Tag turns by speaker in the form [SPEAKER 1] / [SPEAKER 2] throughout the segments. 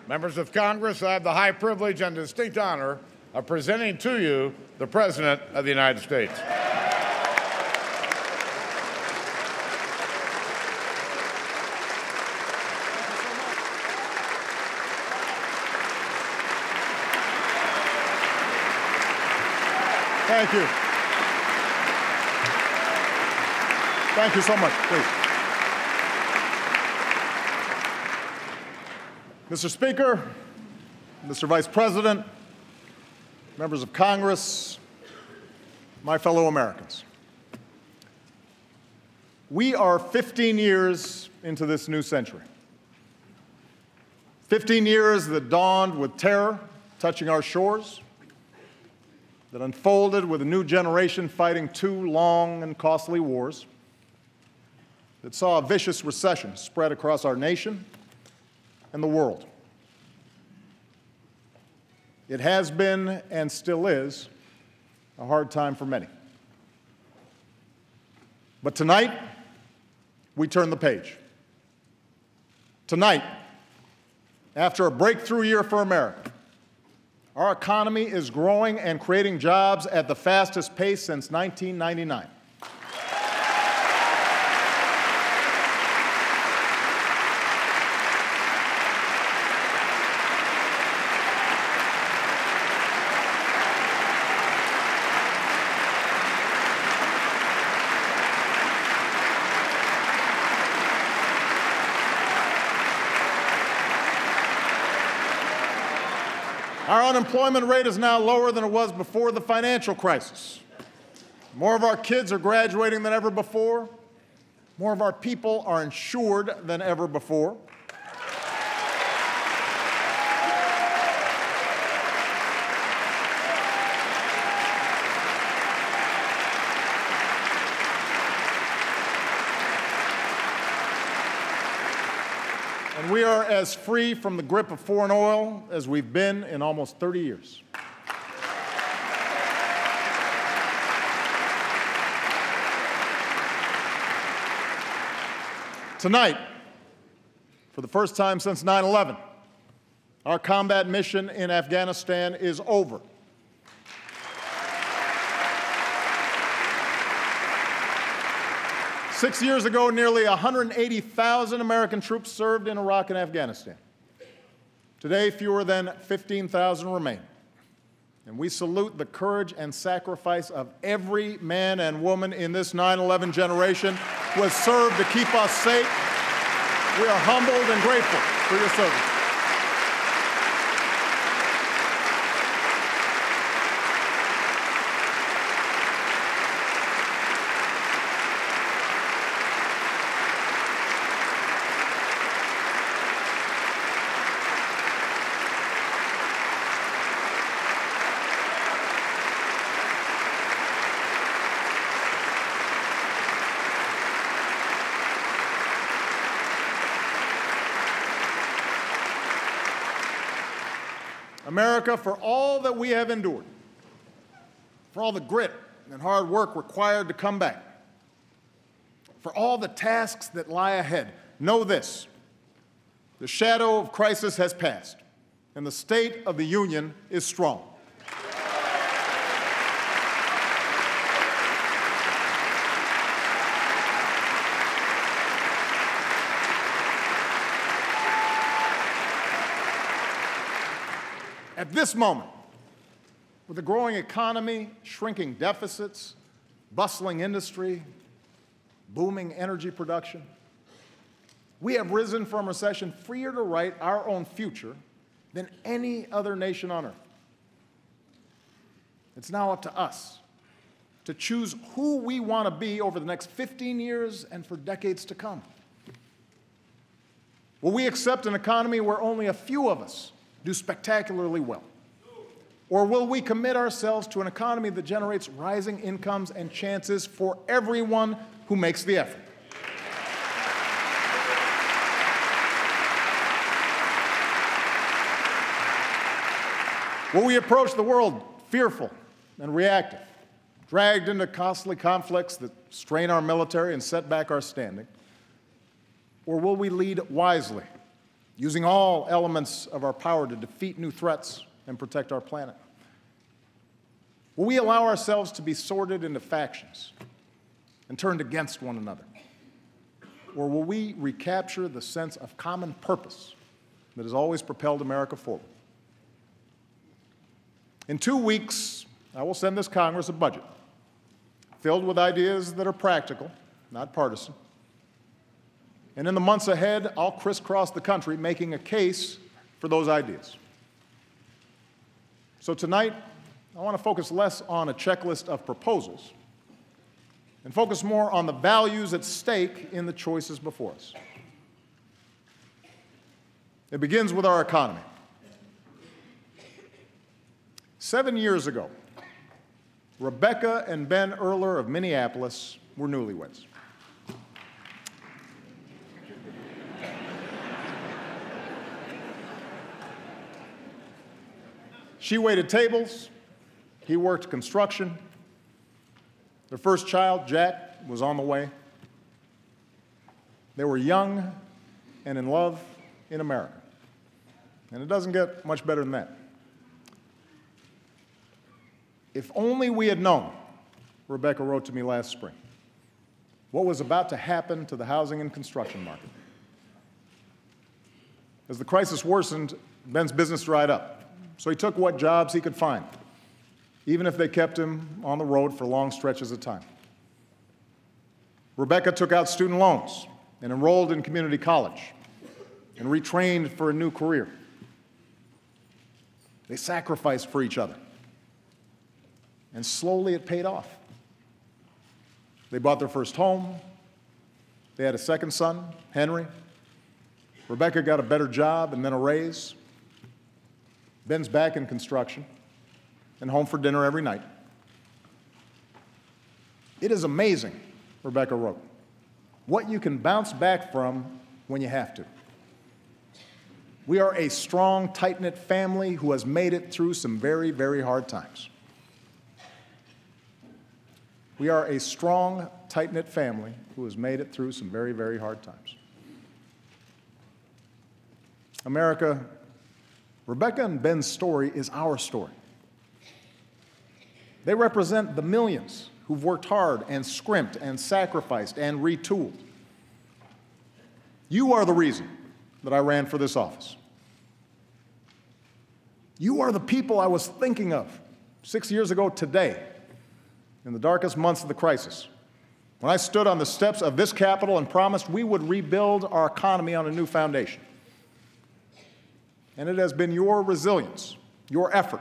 [SPEAKER 1] Members of Congress, I have the high privilege and distinct honor of presenting to you the President of the United States. Thank you. Thank you so much, please. Mr. Speaker, Mr. Vice President, members of Congress, my fellow Americans. We are 15 years into this new century. 15 years that dawned with terror touching our shores, that unfolded with a new generation fighting two long and costly wars, that saw a vicious recession spread across our nation and the world. It has been and still is a hard time for many. But tonight, we turn the page. Tonight, after a breakthrough year for America, our economy is growing and creating jobs at the fastest pace since 1999. Our unemployment rate is now lower than it was before the financial crisis. More of our kids are graduating than ever before. More of our people are insured than ever before. And we are as free from the grip of foreign oil as we've been in almost 30 years. Tonight, for the first time since 9/11, our combat mission in Afghanistan is over. Six years ago, nearly 180,000 American troops served in Iraq and Afghanistan. Today, fewer than 15,000 remain. And we salute the courage and sacrifice of every man and woman in this 9/11 generation who has served to keep us safe. We are humbled and grateful for your service. America, for all that we have endured, for all the grit and hard work required to come back, for all the tasks that lie ahead, know this: the shadow of crisis has passed, and the state of the Union is strong. At this moment, with a growing economy, shrinking deficits, bustling industry, booming energy production, we have risen from recession freer to write our own future than any other nation on earth. It's now up to us to choose who we want to be over the next 15 years and for decades to come. Will we accept an economy where only a few of us do spectacularly well? Or will we commit ourselves to an economy that generates rising incomes and chances for everyone who makes the effort? Will we approach the world fearful and reactive, dragged into costly conflicts that strain our military and set back our standing? Or will we lead wisely, using all elements of our power to defeat new threats and protect our planet? Will we allow ourselves to be sorted into factions and turned against one another? Or will we recapture the sense of common purpose that has always propelled America forward? In 2 weeks, I will send this Congress a budget filled with ideas that are practical, not partisan. And in the months ahead, I'll crisscross the country making a case for those ideas. So tonight, I want to focus less on a checklist of proposals and focus more on the values at stake in the choices before us. It begins with our economy. 7 years ago, Rebecca and Ben Earler of Minneapolis were newlyweds. She waited tables, he worked construction. Their first child, Jack, was on the way. They were young and in love in America. And it doesn't get much better than that. If only we had known, Rebecca wrote to me last spring, what was about to happen to the housing and construction market. As the crisis worsened, Ben's business dried up, so he took what jobs he could find, even if they kept him on the road for long stretches of time. Rebecca took out student loans and enrolled in community college and retrained for a new career. They sacrificed for each other. And slowly it paid off. They bought their first home. They had a second son, Henry. Rebecca got a better job and then a raise. Ben's back in construction and home for dinner every night. It is amazing, Rebecca wrote, what you can bounce back from when you have to. We are a strong, tight-knit family who has made it through some very, very hard times. We are a strong, tight-knit family who has made it through some very, very hard times. America, Rebecca and Ben's story is our story. They represent the millions who've worked hard and scrimped and sacrificed and retooled. You are the reason that I ran for this office. You are the people I was thinking of 6 years ago today, in the darkest months of the crisis, when I stood on the steps of this Capitol and promised we would rebuild our economy on a new foundation. And it has been your resilience, your effort,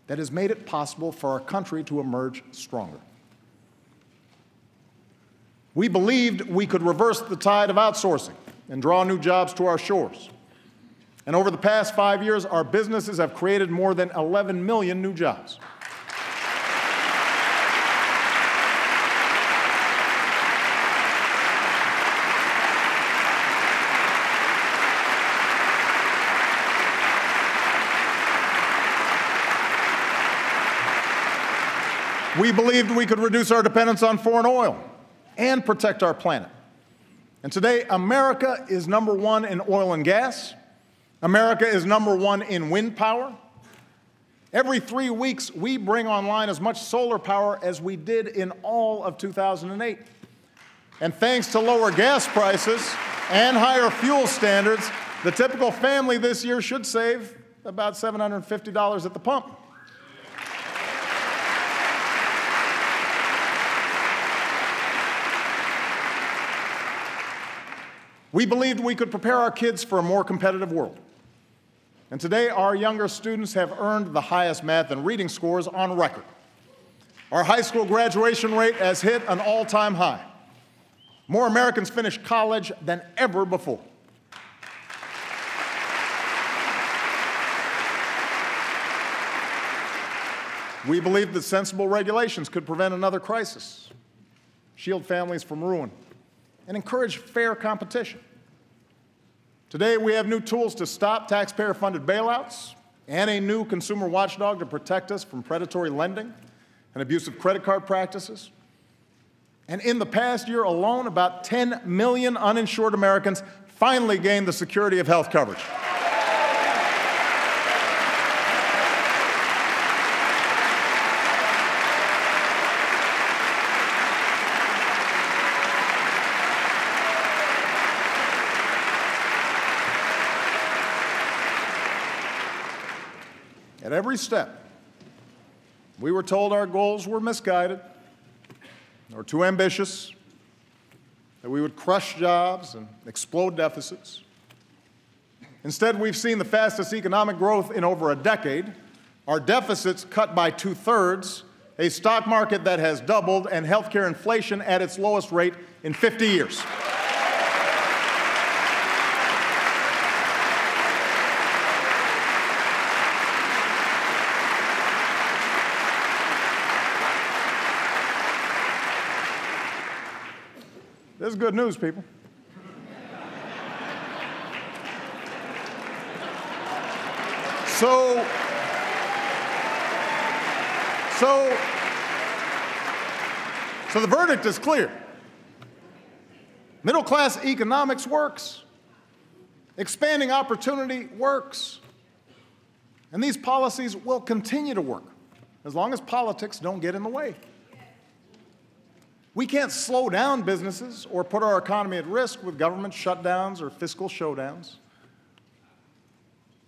[SPEAKER 1] that has made it possible for our country to emerge stronger. We believed we could reverse the tide of outsourcing and draw new jobs to our shores. And over the past 5 years, our businesses have created more than 11 million new jobs. We believed we could reduce our dependence on foreign oil and protect our planet. And today, America is #1 in oil and gas. America is #1 in wind power. Every 3 weeks, we bring online as much solar power as we did in all of 2008. And thanks to lower gas prices and higher fuel standards, the typical family this year should save about $750 at the pump. We believed we could prepare our kids for a more competitive world. And today, our younger students have earned the highest math and reading scores on record. Our high school graduation rate has hit an all-time high. More Americans finish college than ever before. We believed that sensible regulations could prevent another crisis, shield families from ruin, and encourage fair competition. Today, we have new tools to stop taxpayer-funded bailouts and a new consumer watchdog to protect us from predatory lending and abusive credit card practices. And in the past year alone, about 10 million uninsured Americans finally gained the security of health coverage. At every step, we were told our goals were misguided or too ambitious, that we would crush jobs and explode deficits. Instead, we've seen the fastest economic growth in over a decade, our deficits cut by 2/3, a stock market that has doubled, and healthcare inflation at its lowest rate in 50 years. This is good news, people. So the verdict is clear. Middle-class economics works. Expanding opportunity works. And these policies will continue to work as long as politics don't get in the way. We can't slow down businesses or put our economy at risk with government shutdowns or fiscal showdowns.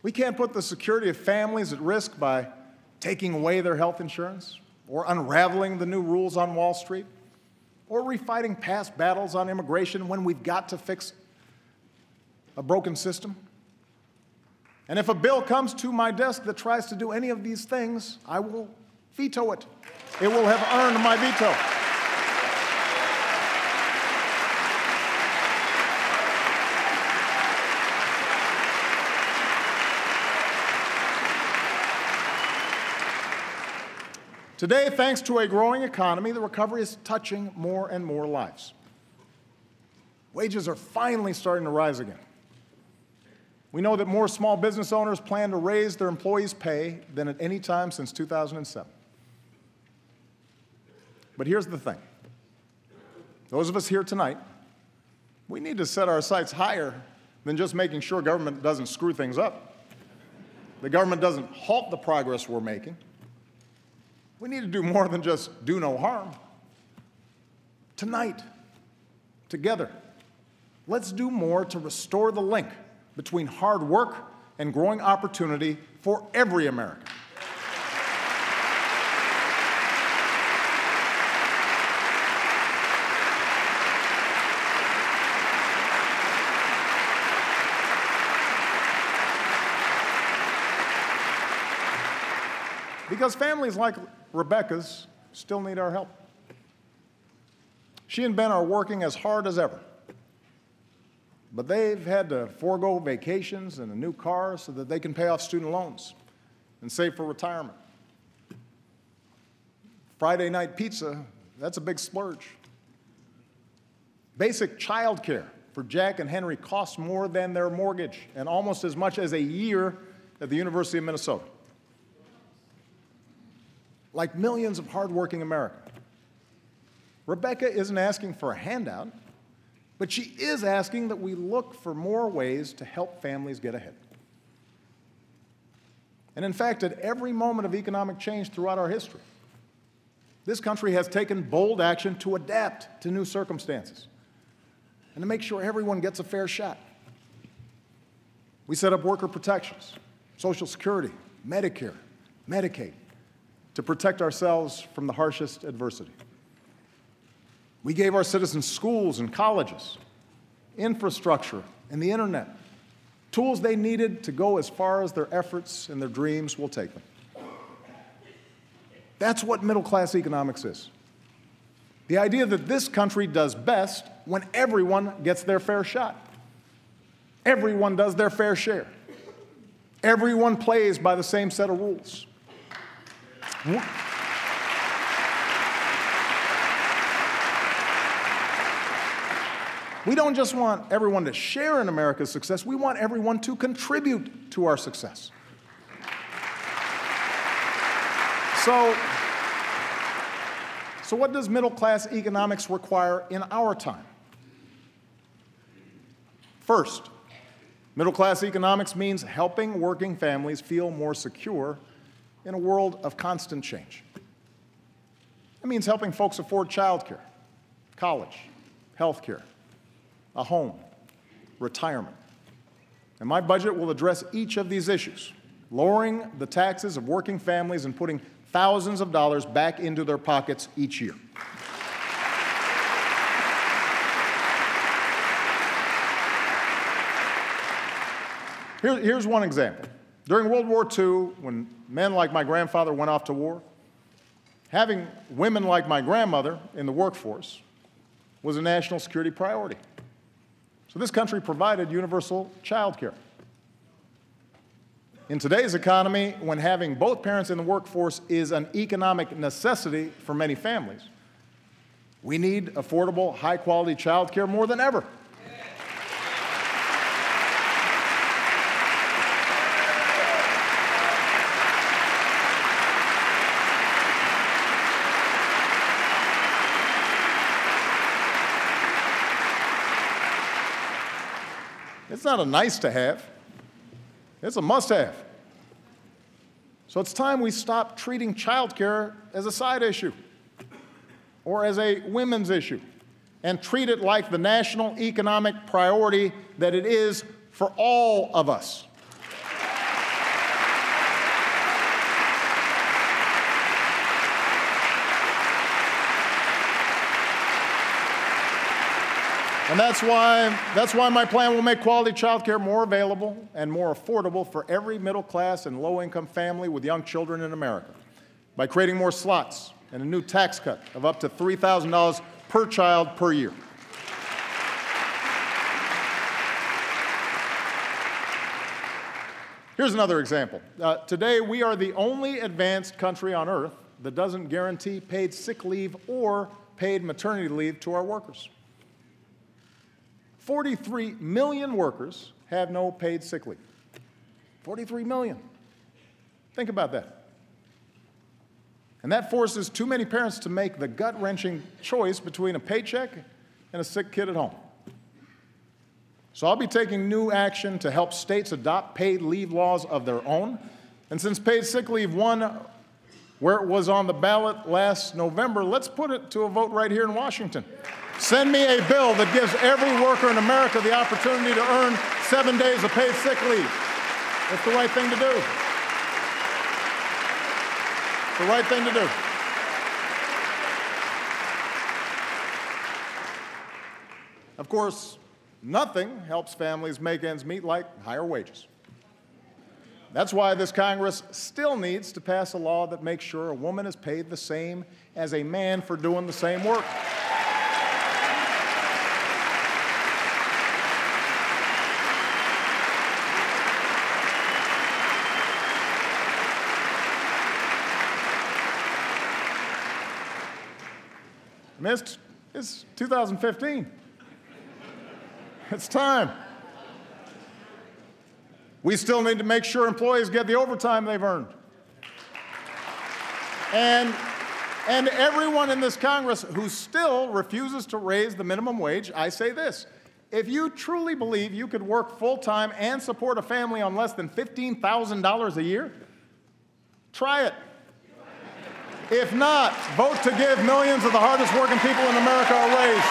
[SPEAKER 1] We can't put the security of families at risk by taking away their health insurance or unraveling the new rules on Wall Street or refighting past battles on immigration when we've got to fix a broken system. And if a bill comes to my desk that tries to do any of these things, I will veto it. It will have earned my veto. Today, thanks to a growing economy, the recovery is touching more and more lives. Wages are finally starting to rise again. We know that more small business owners plan to raise their employees' pay than at any time since 2007. But here's the thing. Those of us here tonight, we need to set our sights higher than just making sure government doesn't screw things up. The government doesn't halt the progress we're making. We need to do more than just do no harm. Tonight, together, let's do more to restore the link between hard work and growing opportunity for every American. Because families like Rebecca's still need our help. She and Ben are working as hard as ever, but they've had to forego vacations and a new car so that they can pay off student loans and save for retirement. Friday night pizza, that's a big splurge. Basic child care for Jack and Henry costs more than their mortgage and almost as much as a year at the University of Minnesota. Like millions of hardworking Americans, Rebecca isn't asking for a handout, but she is asking that we look for more ways to help families get ahead. And in fact, at every moment of economic change throughout our history, this country has taken bold action to adapt to new circumstances and to make sure everyone gets a fair shot. We set up worker protections, Social Security, Medicare, Medicaid, to protect ourselves from the harshest adversity. We gave our citizens schools and colleges, infrastructure, and the internet, tools they needed to go as far as their efforts and their dreams will take them. That's what middle-class economics is. The idea that this country does best when everyone gets their fair shot. Everyone does their fair share. Everyone plays by the same set of rules. We don't just want everyone to share in America's success, we want everyone to contribute to our success. So what does middle-class economics require in our time? First, middle-class economics means helping working families feel more secure in a world of constant change. It means helping folks afford childcare, college, health care, a home, retirement. And my budget will address each of these issues, lowering the taxes of working families and putting thousands of dollars back into their pockets each year. Here's one example. During World War II, when men like my grandfather went off to war, having women like my grandmother in the workforce was a national security priority. So this country provided universal child care. In today's economy, when having both parents in the workforce is an economic necessity for many families, we need affordable, high-quality child care more than ever. It's not a nice to have, it's a must have. So it's time we stop treating child care as a side issue or as a women's issue and treat it like the national economic priority that it is for all of us. And that's why my plan will make quality child care more available and more affordable for every middle-class and low-income family with young children in America, by creating more slots and a new tax cut of up to $3,000 per child per year. Here's another example. Today, we are the only advanced country on earth that doesn't guarantee paid sick leave or paid maternity leave to our workers. 43 million workers have no paid sick leave. 43 million. Think about that. And that forces too many parents to make the gut-wrenching choice between a paycheck and a sick kid at home. So I'll be taking new action to help states adopt paid leave laws of their own. And since paid sick leave won where it was on the ballot last November, let's put it to a vote right here in Washington. Send me a bill that gives every worker in America the opportunity to earn 7 days of paid sick leave. That's the right thing to do. It's the right thing to do. Of course, nothing helps families make ends meet like higher wages. That's why this Congress still needs to pass a law that makes sure a woman is paid the same as a man for doing the same work. I mean, it's 2015. It's time. We still need to make sure employees get the overtime they've earned. And everyone in this Congress who still refuses to raise the minimum wage, I say this: if you truly believe you could work full-time and support a family on less than $15,000 a year, try it. If not, vote to give millions of the hardest working people in America a raise.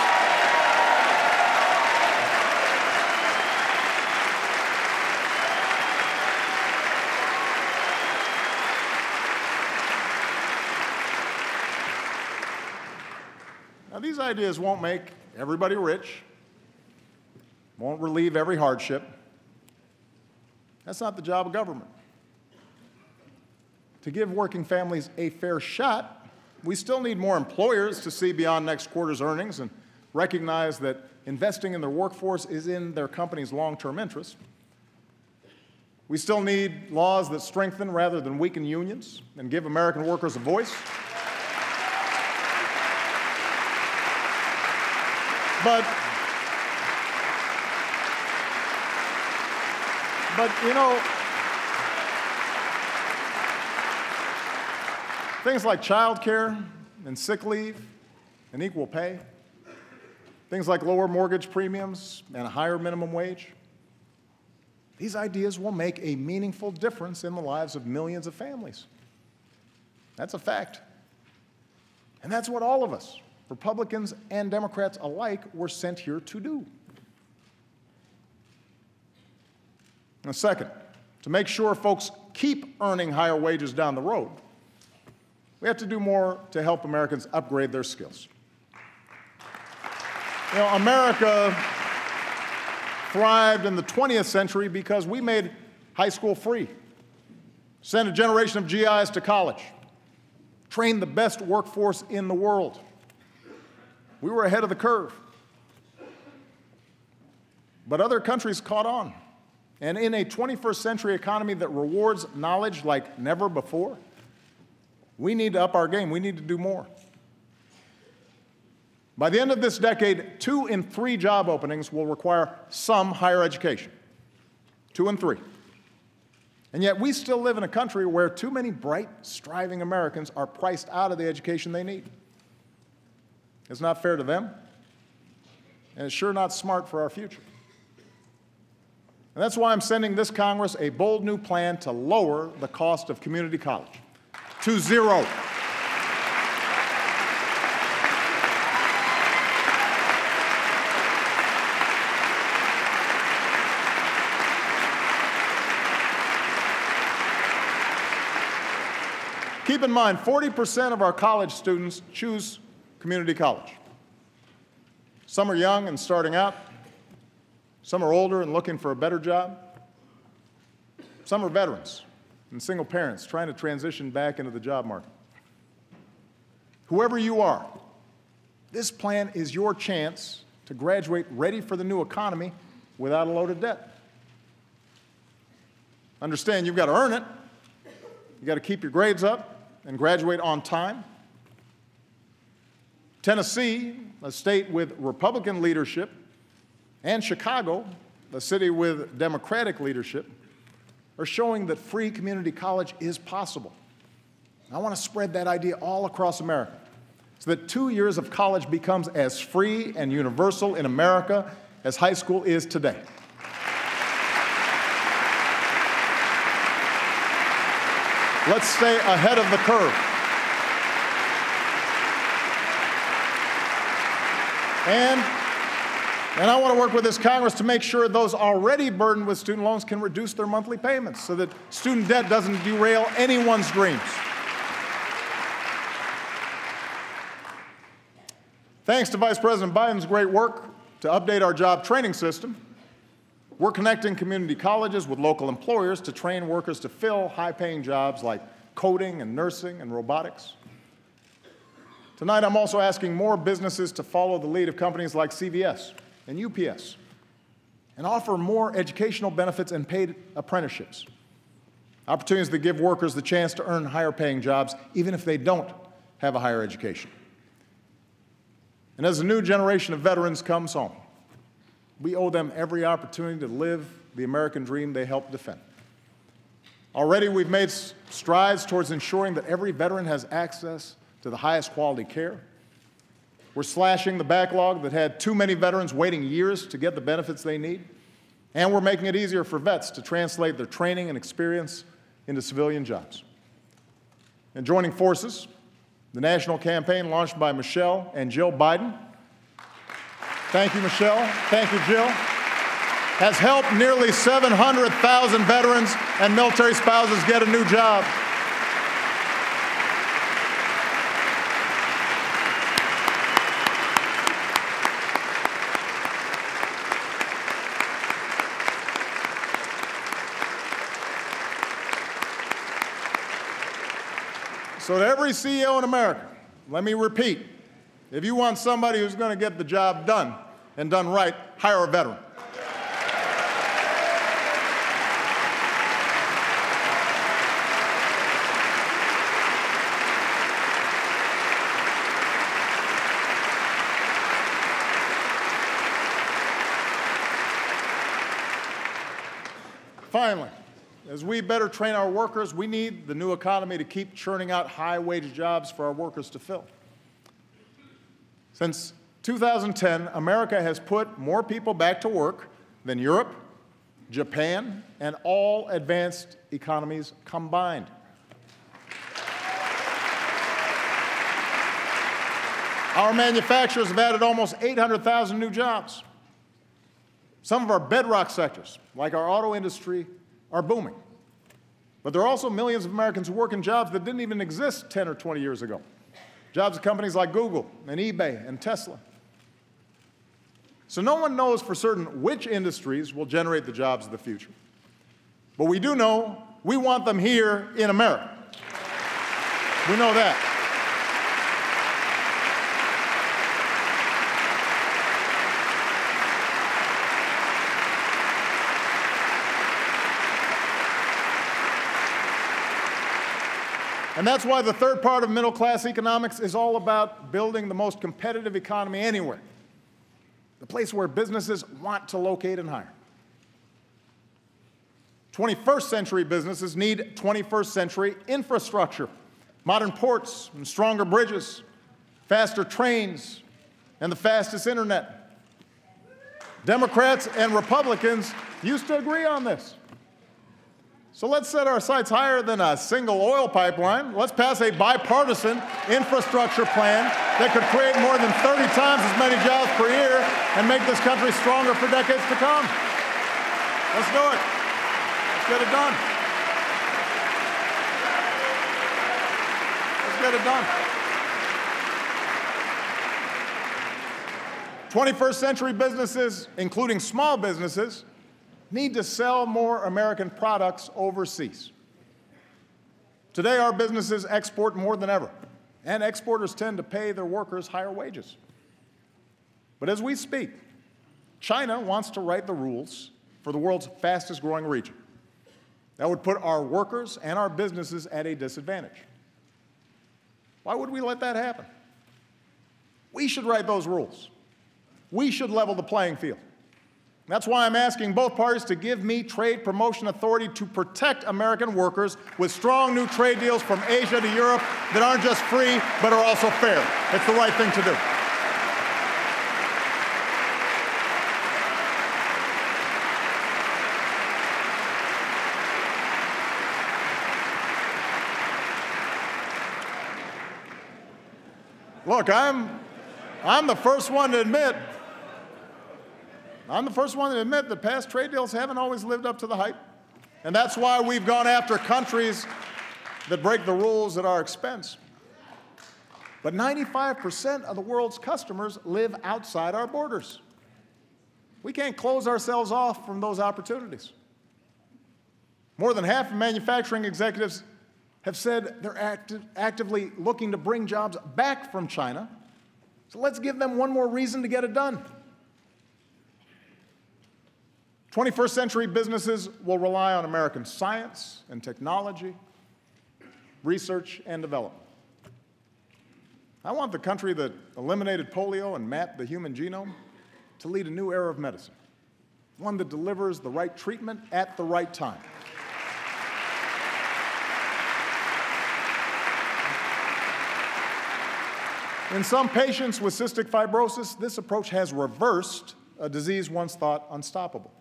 [SPEAKER 1] Now, these ideas won't make everybody rich, won't relieve every hardship. That's not the job of government. To give working families a fair shot, we still need more employers to see beyond next quarter's earnings and recognize that investing in their workforce is in their company's long-term interest. We still need laws that strengthen rather than weaken unions and give American workers a voice. But you know, things like child care and sick leave and equal pay, things like lower mortgage premiums and a higher minimum wage. These ideas will make a meaningful difference in the lives of millions of families. That's a fact. And that's what all of us, Republicans and Democrats alike, were sent here to do. And second, to make sure folks keep earning higher wages down the road, we have to do more to help Americans upgrade their skills. You know, America thrived in the 20th century because we made high school free, sent a generation of GIs to college, trained the best workforce in the world. We were ahead of the curve. But other countries caught on. And in a 21st century economy that rewards knowledge like never before, we need to up our game. We need to do more. By the end of this decade, 2 in 3 job openings will require some higher education. 2 in 3. And yet we still live in a country where too many bright, striving Americans are priced out of the education they need. It's not fair to them, and it's sure not smart for our future. And that's why I'm sending this Congress a bold new plan to lower the cost of community college to zero. Keep in mind, 40% of our college students choose community college. Some are young and starting out. Some are older and looking for a better job. Some are veterans and single parents trying to transition back into the job market. Whoever you are, this plan is your chance to graduate ready for the new economy without a load of debt. Understand, you've got to earn it. You've got to keep your grades up and graduate on time. Tennessee, a state with Republican leadership, and Chicago, a city with Democratic leadership, are showing that free community college is possible. I want to spread that idea all across America so that 2 years of college becomes as free and universal in America as high school is today. Let's stay ahead of the curve. And I want to work with this Congress to make sure those already burdened with student loans can reduce their monthly payments so that student debt doesn't derail anyone's dreams. Thanks to Vice President Biden's great work to update our job training system, we're connecting community colleges with local employers to train workers to fill high-paying jobs like coding and nursing and robotics. Tonight, I'm also asking more businesses to follow the lead of companies like CVS and UPS and offer more educational benefits and paid apprenticeships, opportunities that give workers the chance to earn higher-paying jobs even if they don't have a higher education. And as a new generation of veterans comes home, we owe them every opportunity to live the American dream they helped defend. Already, we've made strides towards ensuring that every veteran has access to the highest quality care. We're slashing the backlog that had too many veterans waiting years to get the benefits they need. And we're making it easier for vets to translate their training and experience into civilian jobs. And joining forces, the national campaign launched by Michelle and Jill Biden, thank you, Michelle, thank you, Jill, has helped nearly 700,000 veterans and military spouses get a new job. So to every CEO in America, let me repeat, if you want somebody who's going to get the job done and done right, hire a veteran. Finally, as we better train our workers, we need the new economy to keep churning out high-wage jobs for our workers to fill. Since 2010, America has put more people back to work than Europe, Japan, and all advanced economies combined. Our manufacturers have added almost 800,000 new jobs. Some of our bedrock sectors, like our auto industry, are booming. But there are also millions of Americans who work in jobs that didn't even exist 10 or 20 years ago. Jobs at companies like Google and eBay and Tesla. So no one knows for certain which industries will generate the jobs of the future. But we do know we want them here in America. We know that. And that's why the third part of middle-class economics is all about building the most competitive economy anywhere, the place where businesses want to locate and hire. 21st century businesses need 21st century infrastructure, modern ports and stronger bridges, faster trains, and the fastest internet. Democrats and Republicans used to agree on this. So let's set our sights higher than a single oil pipeline. Let's pass a bipartisan infrastructure plan that could create more than 30 times as many jobs per year and make this country stronger for decades to come. Let's do it. Let's get it done. Let's get it done. 21st century businesses, including small businesses, need to sell more American products overseas. Today, our businesses export more than ever, and exporters tend to pay their workers higher wages. But as we speak, China wants to write the rules for the world's fastest growing region. That would put our workers and our businesses at a disadvantage. Why would we let that happen? We should write those rules. We should level the playing field. That's why I'm asking both parties to give me trade promotion authority to protect American workers with strong new trade deals from Asia to Europe that aren't just free, but are also fair. It's the right thing to do. Look, I'm the first one to admit that past trade deals haven't always lived up to the hype. And that's why we've gone after countries that break the rules at our expense. But 95% of the world's customers live outside our borders. We can't close ourselves off from those opportunities. More than half of manufacturing executives have said they're actively looking to bring jobs back from China. So let's give them one more reason to get it done. 21st century businesses will rely on American science and technology, research and development. I want the country that eliminated polio and mapped the human genome to lead a new era of medicine, one that delivers the right treatment at the right time. In some patients with cystic fibrosis, this approach has reversed a disease once thought unstoppable.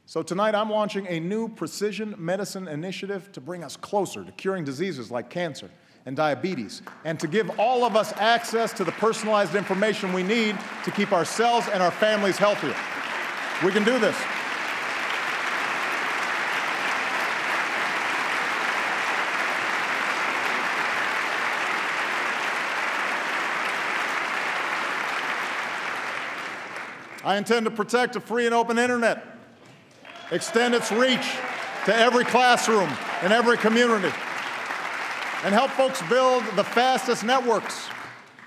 [SPEAKER 1] So tonight I'm launching a new precision medicine initiative to bring us closer to curing diseases like cancer and diabetes, and to give all of us access to the personalized information we need to keep ourselves and our families healthier. We can do this. I intend to protect a free and open internet, extend its reach to every classroom and every community, and help folks build the fastest networks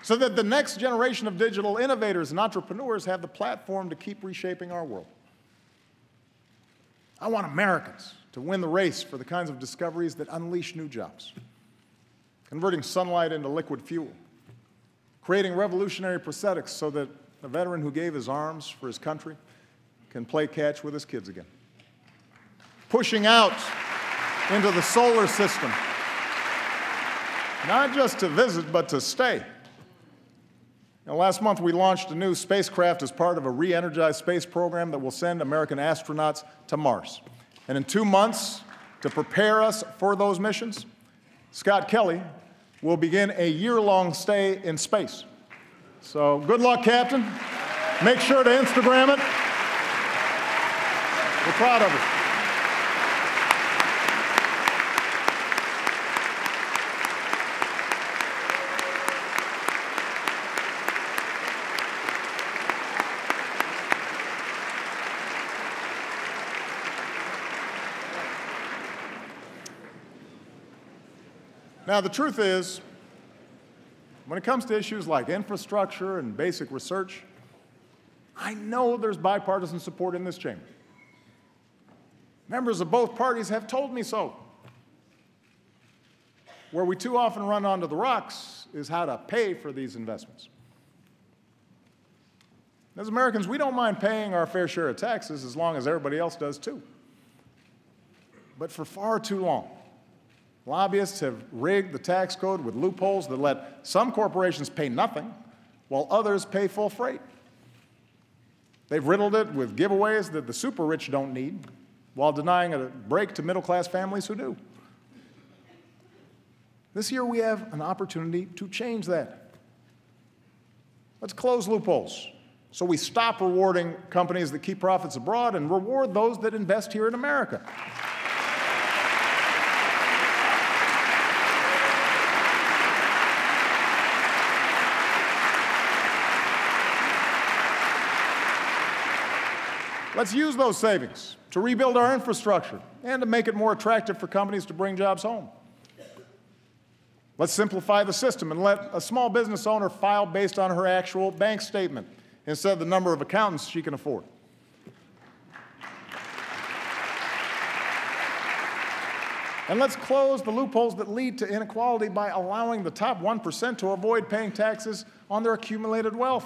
[SPEAKER 1] so that the next generation of digital innovators and entrepreneurs have the platform to keep reshaping our world. I want Americans to win the race for the kinds of discoveries that unleash new jobs, converting sunlight into liquid fuel, creating revolutionary prosthetics so that a veteran who gave his arms for his country can play catch with his kids again, pushing out into the solar system, not just to visit, but to stay. Now, last month, we launched a new spacecraft as part of a re-energized space program that will send American astronauts to Mars. And in 2 months, to prepare us for those missions, Scott Kelly will begin a year-long stay in space. So good luck, Captain. Make sure to Instagram it. We're proud of it. Now, the truth is, when it comes to issues like infrastructure and basic research, I know there's bipartisan support in this chamber. Members of both parties have told me so. Where we too often run onto the rocks is how to pay for these investments. As Americans, we don't mind paying our fair share of taxes as long as everybody else does too. But for far too long, lobbyists have rigged the tax code with loopholes that let some corporations pay nothing while others pay full freight. They've riddled it with giveaways that the super rich don't need while denying a break to middle-class families who do. This year we have an opportunity to change that. Let's close loopholes so we stop rewarding companies that keep profits abroad and reward those that invest here in America. Let's use those savings to rebuild our infrastructure and to make it more attractive for companies to bring jobs home. Let's simplify the system and let a small business owner file based on her actual bank statement instead of the number of accountants she can afford. And let's close the loopholes that lead to inequality by allowing the top 1% to avoid paying taxes on their accumulated wealth.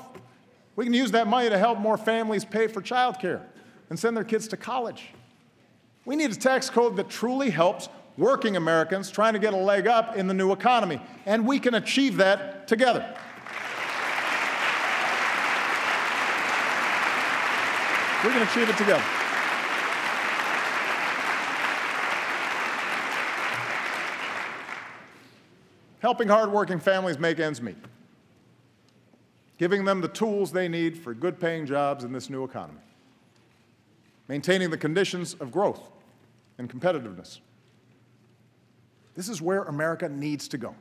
[SPEAKER 1] We can use that money to help more families pay for child care and send their kids to college. We need a tax code that truly helps working Americans trying to get a leg up in the new economy, and we can achieve that together. We can achieve it together. Helping hardworking families make ends meet, giving them the tools they need for good-paying jobs in this new economy, maintaining the conditions of growth and competitiveness. This is where America needs to go.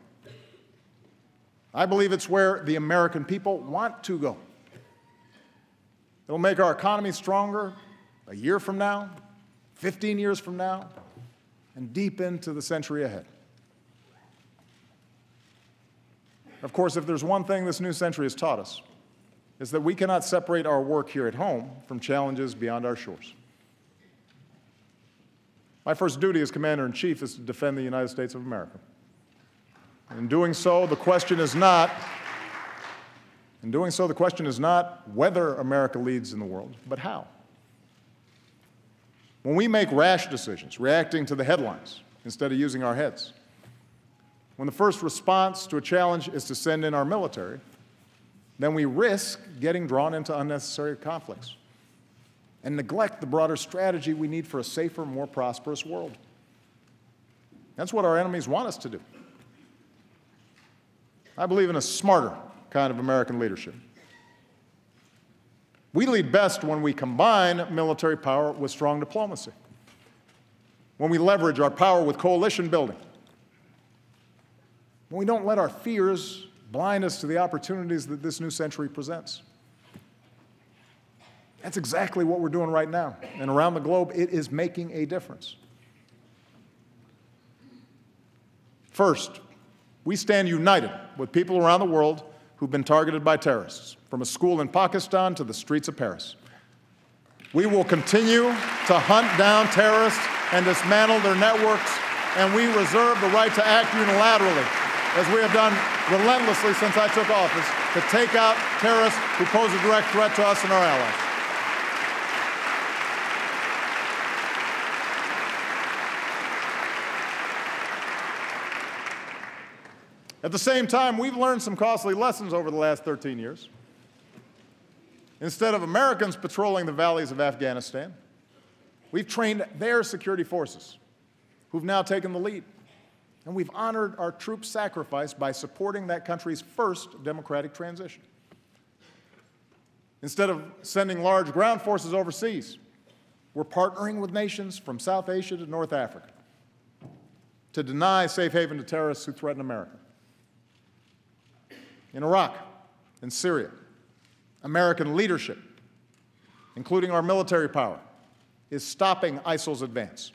[SPEAKER 1] I believe it's where the American people want to go. It'll make our economy stronger a year from now, 15 years from now, and deep into the century ahead. Of course, if there's one thing this new century has taught us, is that we cannot separate our work here at home from challenges beyond our shores. My first duty as Commander-in-Chief is to defend the United States of America. In doing so, the question is not whether America leads in the world, but how. When we make rash decisions, reacting to the headlines instead of using our heads, when the first response to a challenge is to send in our military, then we risk getting drawn into unnecessary conflicts and neglect the broader strategy we need for a safer, more prosperous world. That's what our enemies want us to do. I believe in a smarter kind of American leadership. We lead best when we combine military power with strong diplomacy, when we leverage our power with coalition building, when we don't let our fears blind us to the opportunities that this new century presents. That's exactly what we're doing right now. And around the globe, it is making a difference. First, we stand united with people around the world who've been targeted by terrorists, from a school in Pakistan to the streets of Paris. We will continue to hunt down terrorists and dismantle their networks, and we reserve the right to act unilaterally, as we have done relentlessly since I took office, to take out terrorists who pose a direct threat to us and our allies. At the same time, we've learned some costly lessons over the last 13 years. Instead of Americans patrolling the valleys of Afghanistan, we've trained their security forces, who've now taken the lead. And we've honored our troops' sacrifice by supporting that country's first democratic transition. Instead of sending large ground forces overseas, we're partnering with nations from South Asia to North Africa to deny safe haven to terrorists who threaten America. In Iraq and Syria, American leadership, including our military power, is stopping ISIL's advance.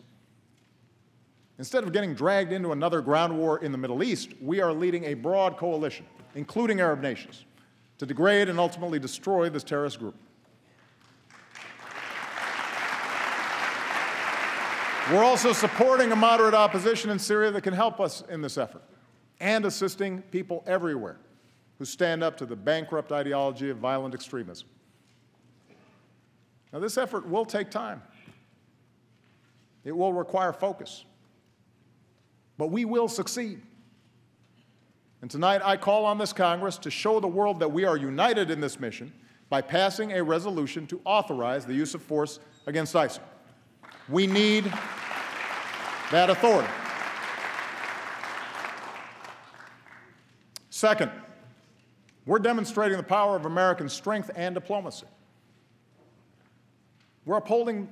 [SPEAKER 1] Instead of getting dragged into another ground war in the Middle East, we are leading a broad coalition, including Arab nations, to degrade and ultimately destroy this terrorist group. We're also supporting a moderate opposition in Syria that can help us in this effort, and assisting people everywhere who stand up to the bankrupt ideology of violent extremism. Now, this effort will take time. It will require focus. But we will succeed. And tonight, I call on this Congress to show the world that we are united in this mission by passing a resolution to authorize the use of force against ISIL. We need that authority. Second, we're demonstrating the power of American strength and diplomacy. We're upholding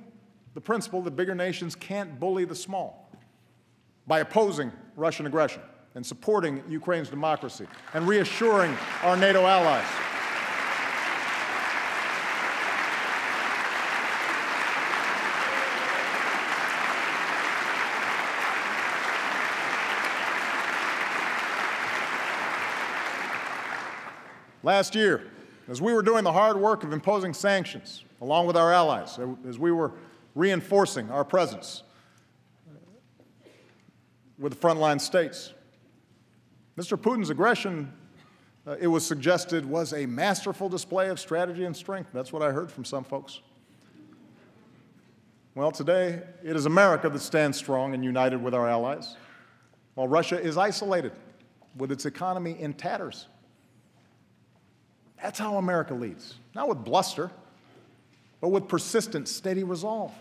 [SPEAKER 1] the principle that bigger nations can't bully the small by opposing Russian aggression and supporting Ukraine's democracy and reassuring our NATO allies. Last year, as we were doing the hard work of imposing sanctions, along with our allies, as we were reinforcing our presence with the frontline states, Mr. Putin's aggression, it was suggested, was a masterful display of strategy and strength. That's what I heard from some folks. Well, today, it is America that stands strong and united with our allies, while Russia is isolated with its economy in tatters. That's how America leads, not with bluster, but with persistent, steady resolve.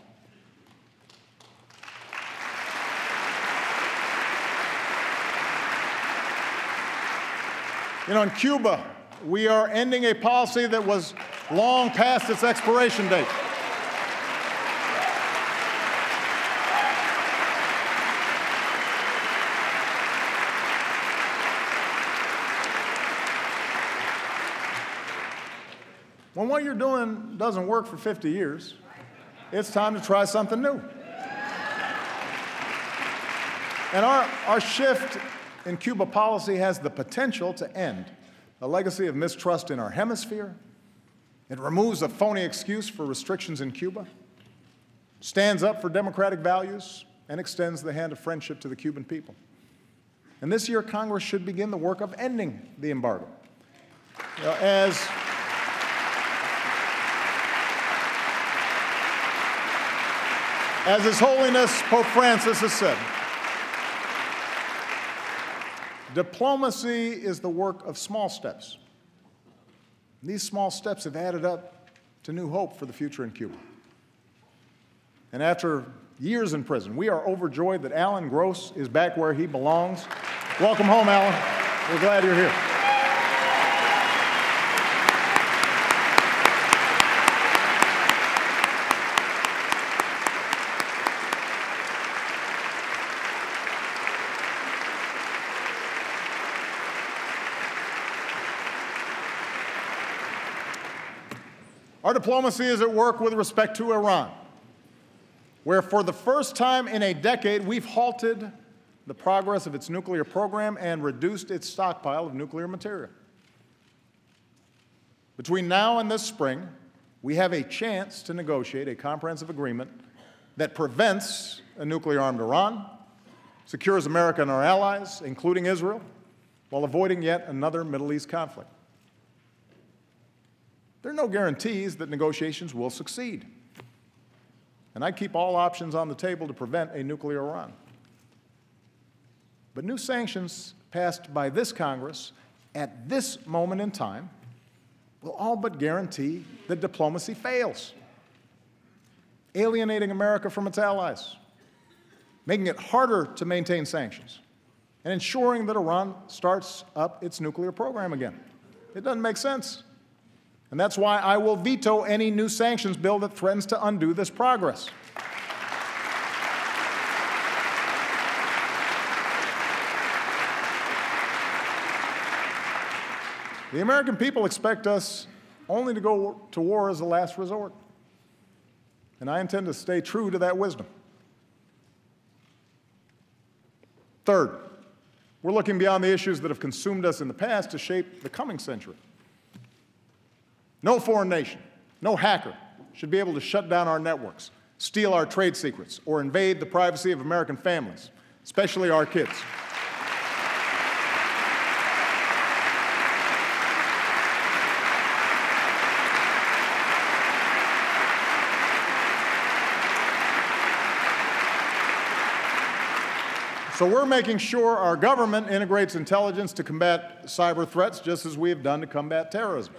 [SPEAKER 1] You know, in Cuba, we are ending a policy that was long past its expiration date. When what you're doing doesn't work for 50 years, it's time to try something new. And our shift in Cuba policy has the potential to end a legacy of mistrust in our hemisphere. It removes a phony excuse for restrictions in Cuba, stands up for democratic values, and extends the hand of friendship to the Cuban people. And this year, Congress should begin the work of ending the embargo. You know, as His Holiness Pope Francis has said, diplomacy is the work of small steps. These small steps have added up to new hope for the future in Cuba. And after years in prison, we are overjoyed that Alan Gross is back where he belongs. Welcome home, Alan. We're glad you're here. Our diplomacy is at work with respect to Iran, where for the first time in a decade, we've halted the progress of its nuclear program and reduced its stockpile of nuclear material. Between now and this spring, we have a chance to negotiate a comprehensive agreement that prevents a nuclear-armed Iran, secures America and our allies, including Israel, while avoiding yet another Middle East conflict. There are no guarantees that negotiations will succeed. And I'd keep all options on the table to prevent a nuclear Iran. But new sanctions passed by this Congress at this moment in time will all but guarantee that diplomacy fails, alienating America from its allies, making it harder to maintain sanctions, and ensuring that Iran starts up its nuclear program again. It doesn't make sense. And that's why I will veto any new sanctions bill that threatens to undo this progress. The American people expect us only to go to war as a last resort. And I intend to stay true to that wisdom. Third, we're looking beyond the issues that have consumed us in the past to shape the coming century. No foreign nation, no hacker should be able to shut down our networks, steal our trade secrets, or invade the privacy of American families, especially our kids. So we're making sure our government integrates intelligence to combat cyber threats, just as we have done to combat terrorism.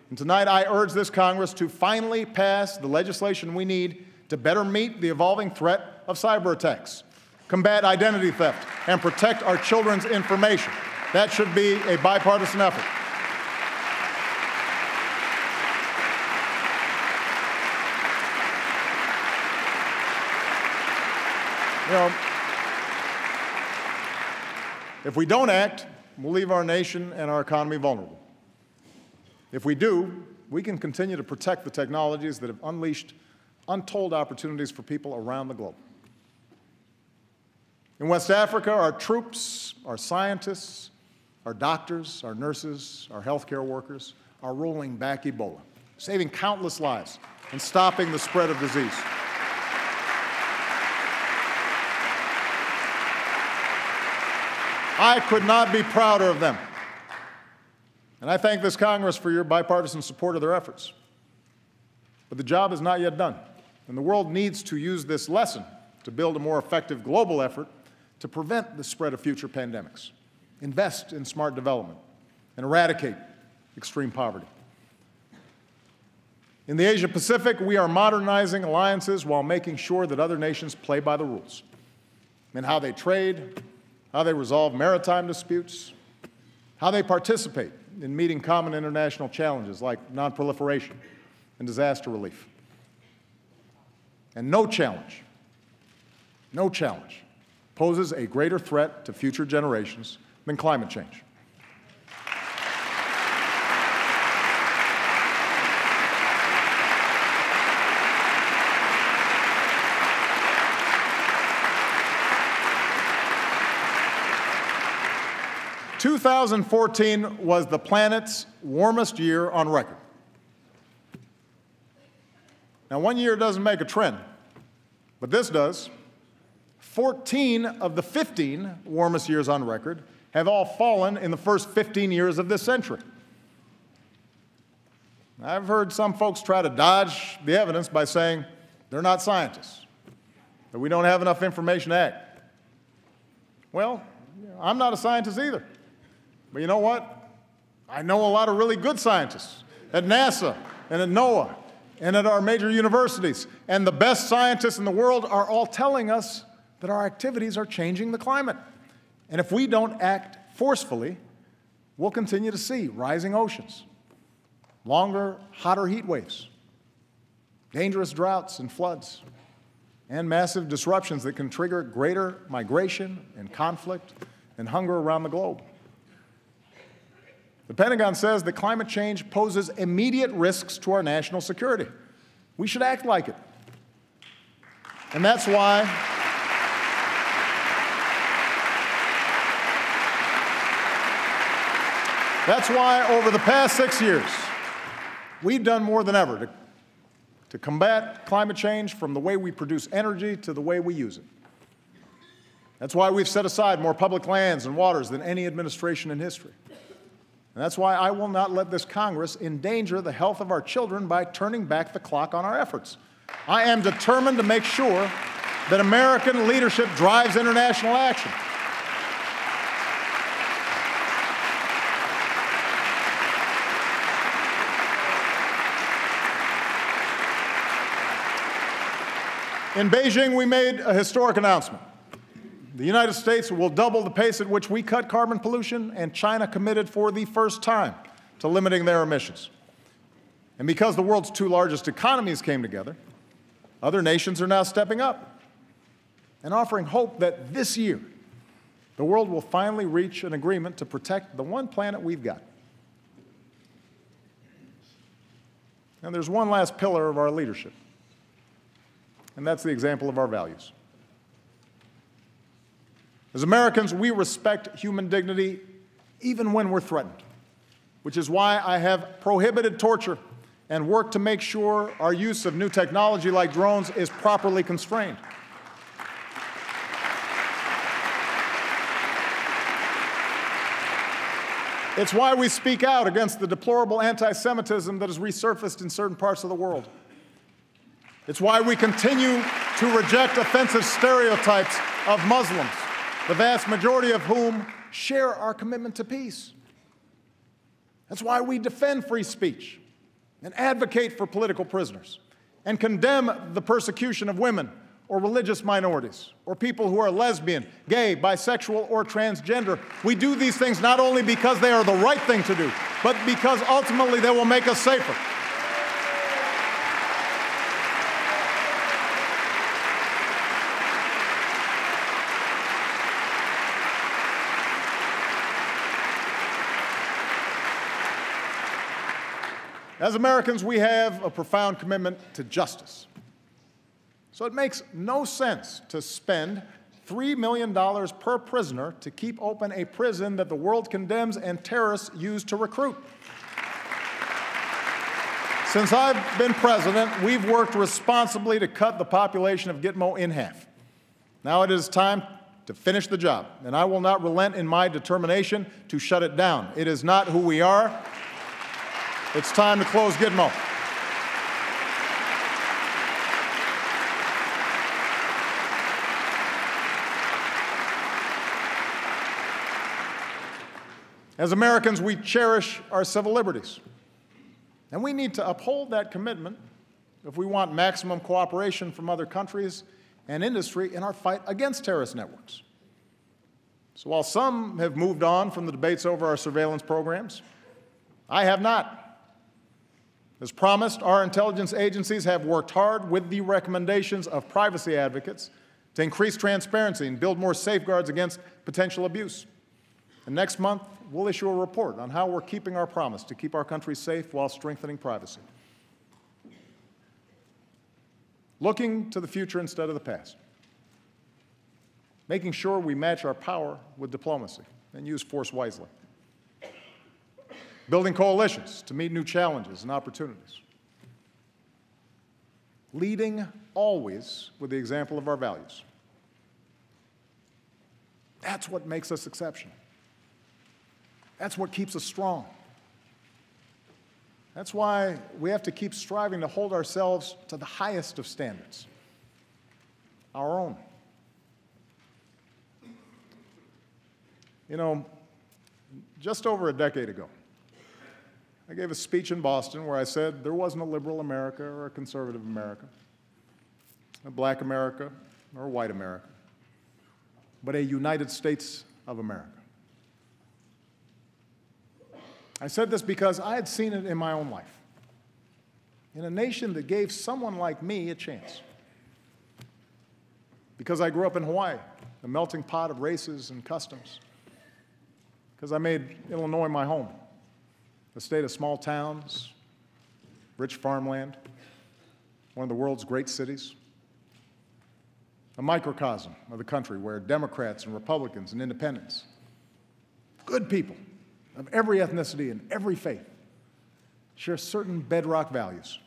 [SPEAKER 1] And tonight I urge this Congress to finally pass the legislation we need to better meet the evolving threat of cyber attacks, combat identity theft, and protect our children's information. That should be a bipartisan effort. You know, if we don't act, we'll leave our nation and our economy vulnerable. If we do, we can continue to protect the technologies that have unleashed untold opportunities for people around the globe. In West Africa, our troops, our scientists, our doctors, our nurses, our healthcare workers are rolling back Ebola, saving countless lives and stopping the spread of disease. I could not be prouder of them. And I thank this Congress for your bipartisan support of their efforts. But the job is not yet done, and the world needs to use this lesson to build a more effective global effort to prevent the spread of future pandemics, invest in smart development, and eradicate extreme poverty. In the Asia-Pacific, we are modernizing alliances while making sure that other nations play by the rules in how they trade, how they resolve maritime disputes, how they participate in meeting common international challenges like nonproliferation and disaster relief. And no challenge poses a greater threat to future generations than climate change. – 2014 was the planet's warmest year on record. Now, one year doesn't make a trend, but this does. 14 of the 15 warmest years on record have all fallen in the first 15 years of this century. I've heard some folks try to dodge the evidence by saying they're not scientists, that we don't have enough information to act. Well, I'm not a scientist either. But you know what? I know a lot of really good scientists at NASA and at NOAA and at our major universities. And the best scientists in the world are all telling us that our activities are changing the climate. And if we don't act forcefully, we'll continue to see rising oceans, longer, hotter heat waves, dangerous droughts and floods, and massive disruptions that can trigger greater migration and conflict and hunger around the globe. The Pentagon says that climate change poses immediate risks to our national security. We should act like it. And that's why over the past 6 years, we've done more than ever to combat climate change, from the way we produce energy to the way we use it. That's why we've set aside more public lands and waters than any administration in history. And that's why I will not let this Congress endanger the health of our children by turning back the clock on our efforts. I am determined to make sure that American leadership drives international action. In Beijing, we made a historic announcement. The United States will double the pace at which we cut carbon pollution, and China committed for the first time to limiting their emissions. And because the world's two largest economies came together, other nations are now stepping up and offering hope that this year the world will finally reach an agreement to protect the one planet we've got. And there's one last pillar of our leadership, and that's the example of our values. As Americans, we respect human dignity even when we're threatened, which is why I have prohibited torture and worked to make sure our use of new technology like drones is properly constrained. It's why we speak out against the deplorable anti-Semitism that has resurfaced in certain parts of the world. It's why we continue to reject offensive stereotypes of Muslims, the vast majority of whom share our commitment to peace. That's why we defend free speech and advocate for political prisoners and condemn the persecution of women or religious minorities or people who are lesbian, gay, bisexual, or transgender. We do these things not only because they are the right thing to do, but because ultimately they will make us safer. As Americans, we have a profound commitment to justice. So it makes no sense to spend $3 million per prisoner to keep open a prison that the world condemns and terrorists use to recruit. Since I've been president, we've worked responsibly to cut the population of Gitmo in half. Now it is time to finish the job, and I will not relent in my determination to shut it down. It is not who we are. It's time to close Gitmo. As Americans, we cherish our civil liberties, and we need to uphold that commitment if we want maximum cooperation from other countries and industry in our fight against terrorist networks. So while some have moved on from the debates over our surveillance programs, I have not. As promised, our intelligence agencies have worked hard with the recommendations of privacy advocates to increase transparency and build more safeguards against potential abuse. And next month, we'll issue a report on how we're keeping our promise to keep our country safe while strengthening privacy. Looking to the future instead of the past. Making sure we match our power with diplomacy and use force wisely. Building coalitions to meet new challenges and opportunities. Leading always with the example of our values. That's what makes us exceptional. That's what keeps us strong. That's why we have to keep striving to hold ourselves to the highest of standards, our own. You know, just over a decade ago, I gave a speech in Boston where I said there wasn't a liberal America or a conservative America, a black America or a white America, but a United States of America. I said this because I had seen it in my own life, in a nation that gave someone like me a chance. Because I grew up in Hawaii, a melting pot of races and customs. Because I made Illinois my home. A state of small towns, rich farmland, one of the world's great cities, a microcosm of the country where Democrats and Republicans and independents, good people of every ethnicity and every faith, share certain bedrock values.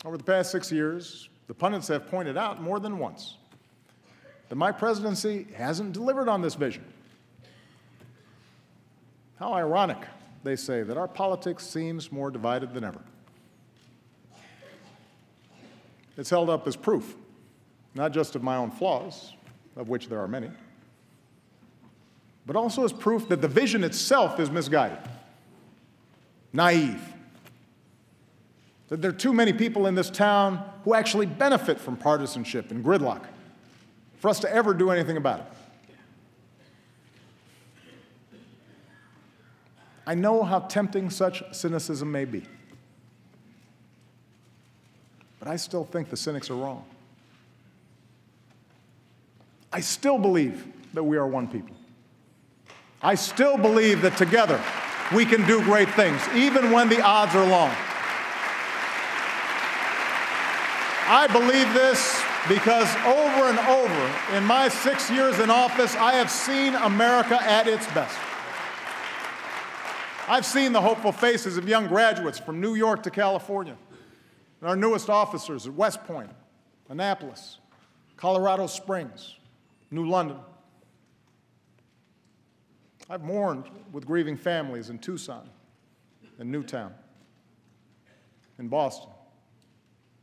[SPEAKER 1] Over the past 6 years, the pundits have pointed out more than once that my presidency hasn't delivered on this vision. How ironic, they say, that our politics seems more divided than ever. It's held up as proof, not just of my own flaws, of which there are many, but also as proof that the vision itself is misguided, naive, that there are too many people in this town who actually benefit from partisanship and gridlock for us to ever do anything about it. I know how tempting such cynicism may be, but I still think the cynics are wrong. I still believe that we are one people. I still believe that together we can do great things, even when the odds are long. I believe this because over and over in my 6 years in office, I have seen America at its best. I've seen the hopeful faces of young graduates from New York to California, and our newest officers at West Point, Annapolis, Colorado Springs, New London. I've mourned with grieving families in Tucson and Newtown, in Boston,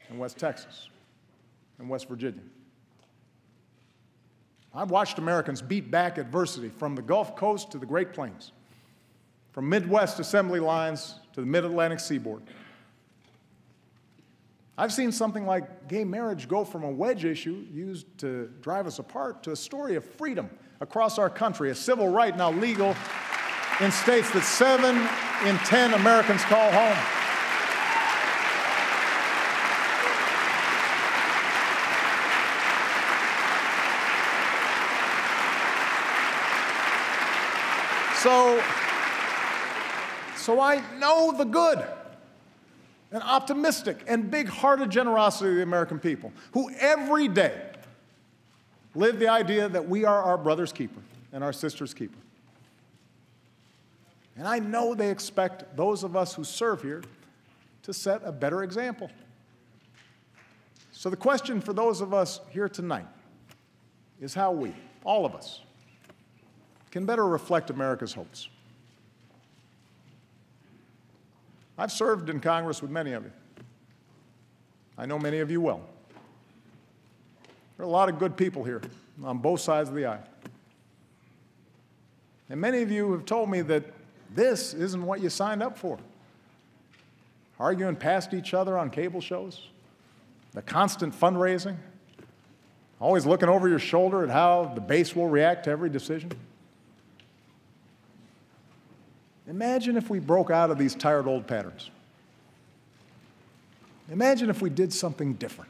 [SPEAKER 1] in West Texas, and West Virginia. I've watched Americans beat back adversity from the Gulf Coast to the Great Plains, from Midwest assembly lines to the mid-Atlantic seaboard. I've seen something like gay marriage go from a wedge issue used to drive us apart to a story of freedom across our country, a civil right now legal in states that 7 in 10 Americans call home. So I know the good and optimistic and big-hearted generosity of the American people, who every day live the idea that we are our brother's keeper and our sister's keeper. And I know they expect those of us who serve here to set a better example. So the question for those of us here tonight is how we, all of us, can better reflect America's hopes. I've served in Congress with many of you. I know many of you well. There are a lot of good people here on both sides of the aisle. And many of you have told me that this isn't what you signed up for. Arguing past each other on cable shows, the constant fundraising, always looking over your shoulder at how the base will react to every decision. Imagine if we broke out of these tired old patterns. Imagine if we did something different.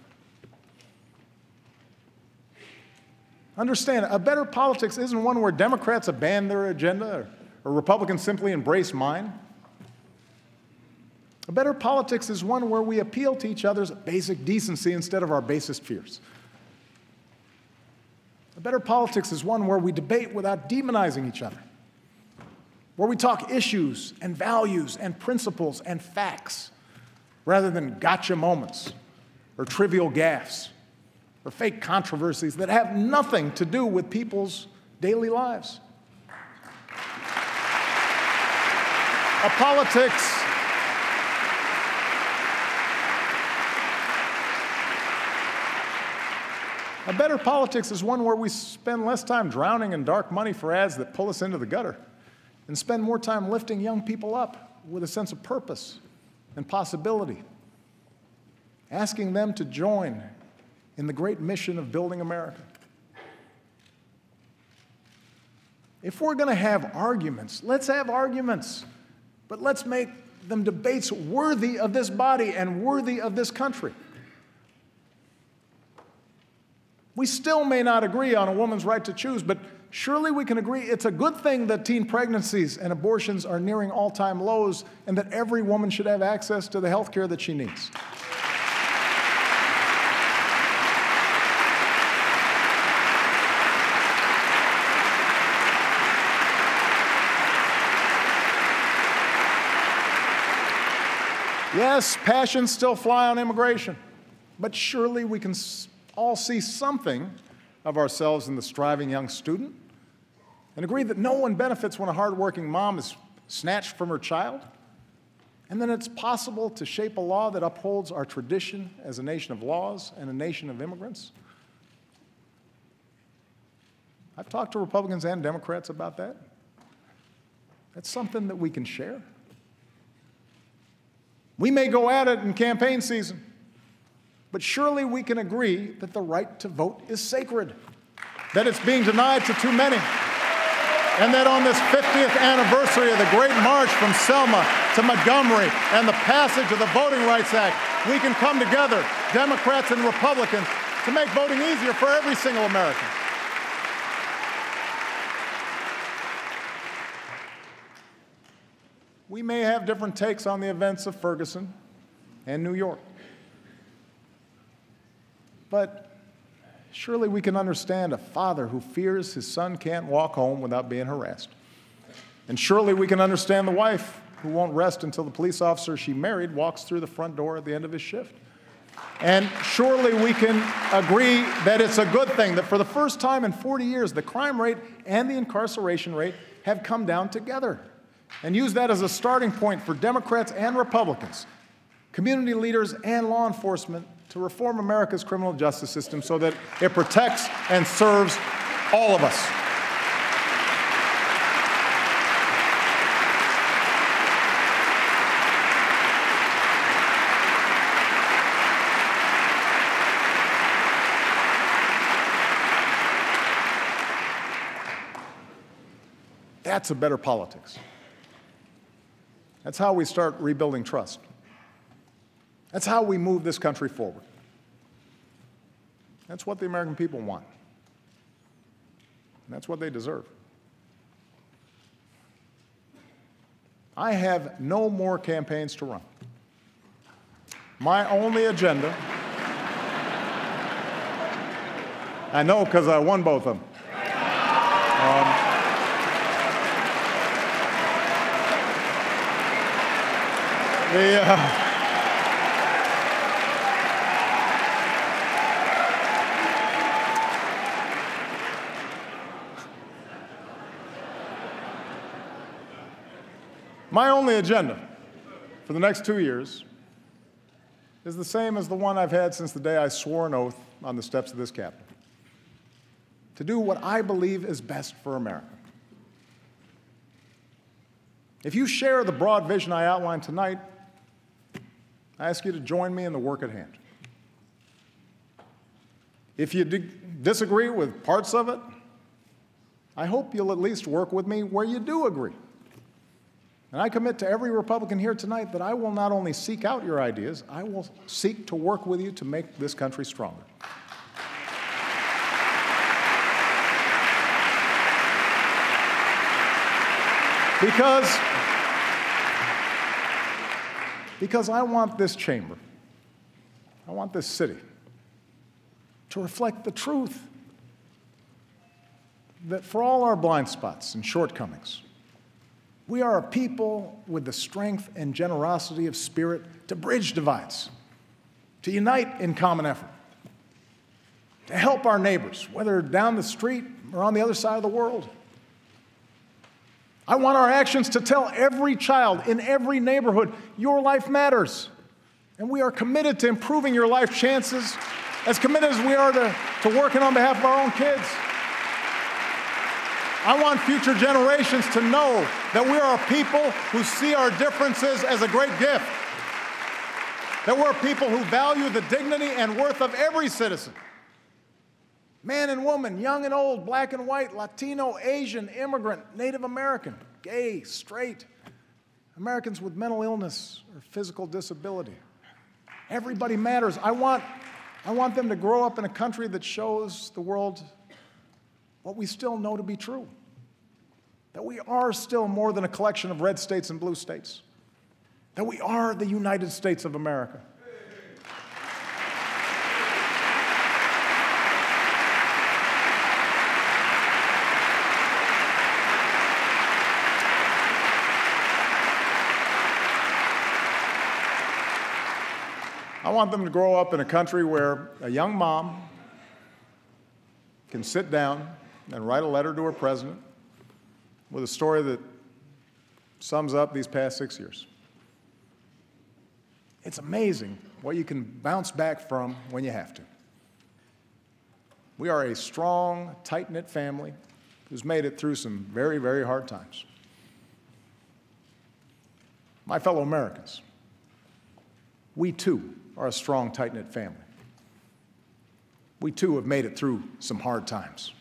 [SPEAKER 1] Understand, a better politics isn't one where Democrats abandon their agenda or Republicans simply embrace mine. A better politics is one where we appeal to each other's basic decency instead of our basest fears. A better politics is one where we debate without demonizing each other, where we talk issues and values and principles and facts rather than gotcha moments or trivial gaffes or fake controversies that have nothing to do with people's daily lives. A better politics is one where we spend less time drowning in dark money for ads that pull us into the gutter and spend more time lifting young people up with a sense of purpose and possibility, asking them to join in the great mission of building America. If we're going to have arguments, let's have arguments, but let's make them debates worthy of this body and worthy of this country. We still may not agree on a woman's right to choose, but surely we can agree it's a good thing that teen pregnancies and abortions are nearing all-time lows and that every woman should have access to the health care that she needs. Yes, passions still fly on immigration, but surely we can all see something of ourselves in the striving young student and agree that no one benefits when a hardworking mom is snatched from her child, and then it's possible to shape a law that upholds our tradition as a nation of laws and a nation of immigrants. I've talked to Republicans and Democrats about that. That's something that we can share. We may go at it in campaign season, but surely we can agree that the right to vote is sacred, that it's being denied to too many, and that on this 50th anniversary of the Great March from Selma to Montgomery and the passage of the Voting Rights Act, we can come together, Democrats and Republicans, to make voting easier for every single American. We may have different takes on the events of Ferguson and New York, but surely we can understand a father who fears his son can't walk home without being harassed. And surely we can understand the wife who won't rest until the police officer she married walks through the front door at the end of his shift. And surely we can agree that it's a good thing that for the first time in 40 years, the crime rate and the incarceration rate have come down together. And use that as a starting point for Democrats and Republicans, community leaders and law enforcement to reform America's criminal justice system so that it protects and serves all of us. That's a better politics. That's how we start rebuilding trust. That's how we move this country forward. That's what the American people want. And that's what they deserve. I have no more campaigns to run. My only agenda, I know because I won both of them. My only agenda for the next 2 years is the same as the one I've had since the day I swore an oath on the steps of this Capitol: to do what I believe is best for America. If you share the broad vision I outlined tonight, I ask you to join me in the work at hand. If you disagree with parts of it, I hope you'll at least work with me where you do agree. And I commit to every Republican here tonight that I will not only seek out your ideas, I will seek to work with you to make this country stronger. Because I want this chamber, I want this city to reflect the truth that for all our blind spots and shortcomings, we are a people with the strength and generosity of spirit to bridge divides, to unite in common effort, to help our neighbors, whether down the street or on the other side of the world. I want our actions to tell every child in every neighborhood, your life matters. And we are committed to improving your life chances, as committed as we are to working on behalf of our own kids. I want future generations to know that we are a people who see our differences as a great gift, that we're a people who value the dignity and worth of every citizen. Man and woman, young and old, black and white, Latino, Asian, immigrant, Native American, gay, straight, Americans with mental illness or physical disability. Everybody matters. I want them to grow up in a country that shows the world what we still know to be true, that we are still more than a collection of red states and blue states, that we are the United States of America. I want them to grow up in a country where a young mom can sit down and write a letter to her president with a story that sums up these past 6 years. It's amazing what you can bounce back from when you have to. We are a strong, tight-knit family who's made it through some very, very hard times. My fellow Americans, we too are a strong, tight-knit family. We too have made it through some hard times.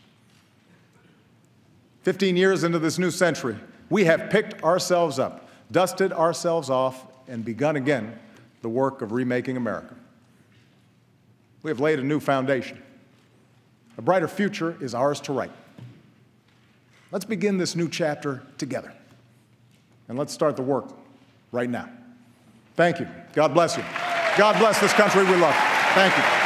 [SPEAKER 1] 15 years into this new century, we have picked ourselves up, dusted ourselves off, and begun again the work of remaking America. We have laid a new foundation. A brighter future is ours to write. Let's begin this new chapter together. And let's start the work right now. Thank you. God bless you. God bless this country we love. Thank you.